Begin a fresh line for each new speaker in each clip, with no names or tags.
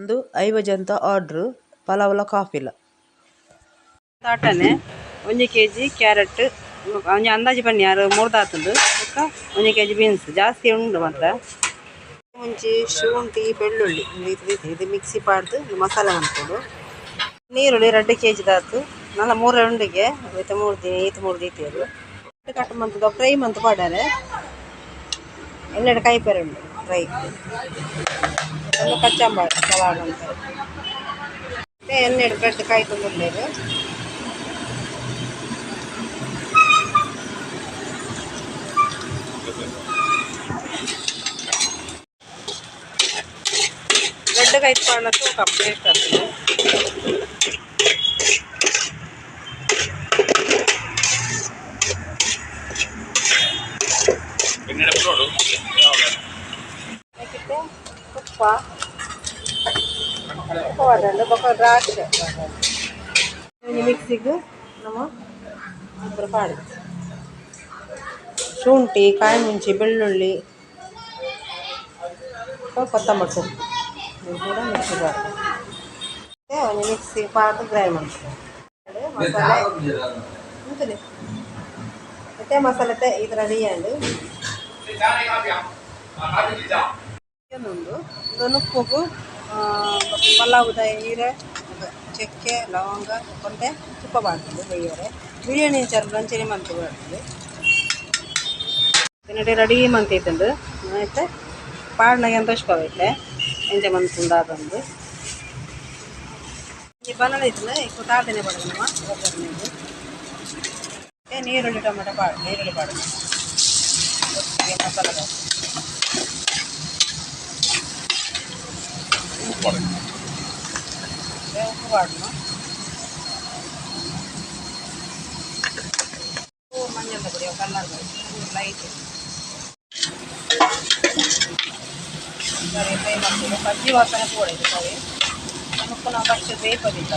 ಒಂದು 5 ಜನದ order ಪಲಾವ್ಲ ಕಾಫಿಲ ತಾಟನೆ 1 kg carrot ಒಂಜಿ ಅಂದಾಜಿ ಬನ್ನಿ ಯಾರು 3 ದಾತುಂಡು ಬೊಕ್ಕ 1 kg ಬೀನ್ಸ್ ಜಾಸ್ತಿ ಉಂಡು ಮಾತ್ರ ಮುಂಚಿ ಶುಂಠಿ ಬೆಳ್ಳುಳ್ಳಿ ಇದು ಮಿಕ್ಸಿ ಪಾಡ್ದು ಮಸಾಲೆ ಮಾಡ್ಕೊಂಡು ನೀರುಳ್ಳಿ 2 kg ದಾತು ನಲ್ಲ 3 ಉಂಡಿಗೆ ಐತೆ 3 ದೀತಿಯರು ಕಟ್ ಮಂತದ ಫ್ರೈ ಮಂತ್ ಪಾಡಾರೆ ಎಲ್ಲೆಡೆ ಕೈ ಪೇರೆ ಉಂಡು ಫ್ರೈ ಒಂದು ಕಚ್ಚಂಬಾರು ಸಲಾಡ್ ಅಂತ ಎಣ್ಣೆಡು ಬ್ರೆಡ್ ಕಾಯಿ ತುಂಬಿಡ್ಲೇದು ಬ್ರೆಡ್ ಕಾಯಿ ಪಾಡಕ್ಕೆ ఒక ಪ್ಲೇಟ್ ಆಗ್ತದೆ ತುಪ್ಪ ವಾಡಂಡು ಬೊಕ್ಕ ದ್ರಾಕ್ಷೆ ಮಿಕ್ಸಿಗೆ ನಮ್ಮ ಇಬ್ಬರು ಪಾಡಿ ಶುಂಠಿ ಕಾಯಿ ಮುಂಚಿ ಬೆಳ್ಳುಳ್ಳಿ ಕೊತ್ತಂಬರಿ ಸೊಪ್ಪು ಇದು ಕೂಡ ಮಿಕ್ಸಿ ಪಾಡು ಒಂದು ಮಿಕ್ಸಿ ಪಾಡು ಗ್ರೈಂಡ್ ಮಾಡ್ತೀವಿ ಮಸಾಲೆ ಉಂಟು ಮತ್ತೆ ಮಸಾಲೆ ಇದು ರೆಡಿ ಆಂಡು ಇದೊಂದು ಉಪ್ಪು ಪಲಾವ್ದ ಹೀರೆ ಚಕ್ಕೆ ಲವಂಗ ಕೊಂಡೆ ತುಪ್ಪ ಮಾಡ್ತೀವಿ ಬೇಯರೆ ಬಿರಿಯಾನಿ ಚರ್ಬ ರಂಚನೆ ಮಂತು ಮಾಡ್ತೀವಿ ತಿನ್ನಡಿ ರೆಡಿ ಮಂತಿದ್ದುಂಡು ಆಯ್ತು ಪಾಡ್ನಾಗ ಅಂತ ಇಷ್ಟವಾಗೈತೆ ಎಂಜ ಮಂತುಂಡು ಅದೊಂದು ಈ ಬನಾನ ಇತ್ತು ಈಗ ತಾಳ್ತೇನೆ ಪಡೋದು ನಮ್ಮ ಒಗ್ಗರಣೆದು ನೀರುಳ್ಳಿ ಟೊಮೆಟೊ ಪಾಡು ನೀರುಳ್ಳಿ ಪಾಡು ಮಸಾಲೆ ಉಪ್ಪು ಪಾಡணும் மஞ்சள் பொடி கலர் லைட்டு சரி ಫ್ರೈ ಮಾಡ್ತೀವಿ ಕಜ್ಜಿ ವಾಸನೆ ಪೋಡಿದೆ ಸರಿ നമുക്ക് ನಾವು ಫಸ್ಟ್ ಬೇಯಿಸೋದಿಲ್ಲ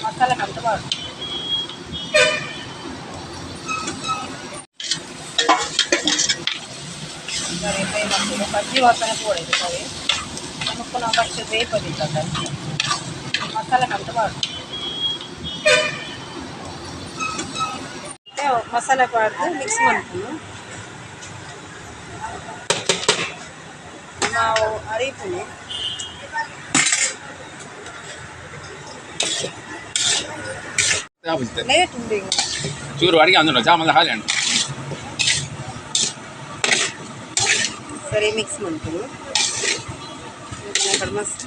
ಮಸಾಲೆ ಕಂತು ಪಾಡು ಸರಿ ಫ್ರೈ ಮಾಡ್ತೀವಿ ಕಜ್ಜಿ ವಾಸನೆ ಪೋಡಿದೆ ಸರಿ നമുക്ക് ನಾವು ಫಸ್ಟ್ ಬೇಯಿಸೋದಿಲ್ಲ ಮಸಾಲೆ ಕಂತು ಪಾಡು ಮಸಾಲೆ ಪಾಡ್ದು ಮಿಕ್ಸ್ ಮಾಡ್ತೀನಿ ನಾವು ಅರಿತೀನಿ ಲೇಟ್ ಉಂಡು ಚೂರು ಅಡಿಗೆ ಅಂದು ಜಾಮದ ಹಾಲೆ ಉಂಟು ಸರಿ ಮಿಕ್ಸ್ ಮಾಡ್ತೀನಿ ಮಸ್ತ್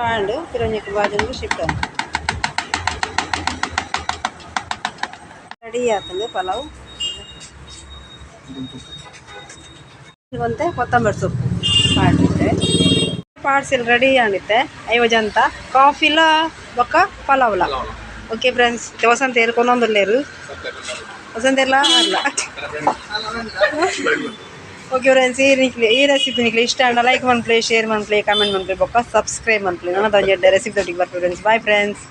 అండ్ పిరొంజకి బాజంగా షిఫ్ట్ రెడీ అవుతుంది ಪಲಾವ್ ಇವಂತೆ ಕೊತ್ತಂಬರಿ ಸೊಪ್ಪು ಪಾಡಿತ್ತೆ ಪಾರ್ಸೆಲ್ ರೆಡಿ ಆಗಿತ್ತೆ 5 ಜನ ಕಾಫಿಲ ಬೊಕ್ಕ ಪಲಾವ್ಲ ಓಕೆ ಫ್ರೆಂಡ್ಸ್ ವಸಂತ ಏರ್ಕೊಂಡು లేరు ವಸಂತ ಎಲ್ಲ ಅಲ್ಲ ಓಕೆ ಫ್ರೆಂಡ್ಸ್ ಈ ರೆಸಿಪಿ ನಿಮಗೆ ಇಷ್ಟ ಆಂಡ ಲೈಕ್ ಮನ್ಪ್ಲೆ ಶೇರ್ ಮನ್ಪ್ಲೆ ಕಮೆಂಟ್ ಮನ್ಪ್ಲೆ ಬೊಕ್ಕ ಸಬ್ಸ್ಕ್ರೈಬ್ ಮನ್ಪ್ಲೆ ನನ್ನ ರೆಸಿಪಿ ತೊಟ್ಟಿಗೆ ಬರ್ತೀವಿ ಫ್ರೆಂಡ್ಸ್ ಬಾಯ್ ಫ್ರೆಂಡ್ಸ್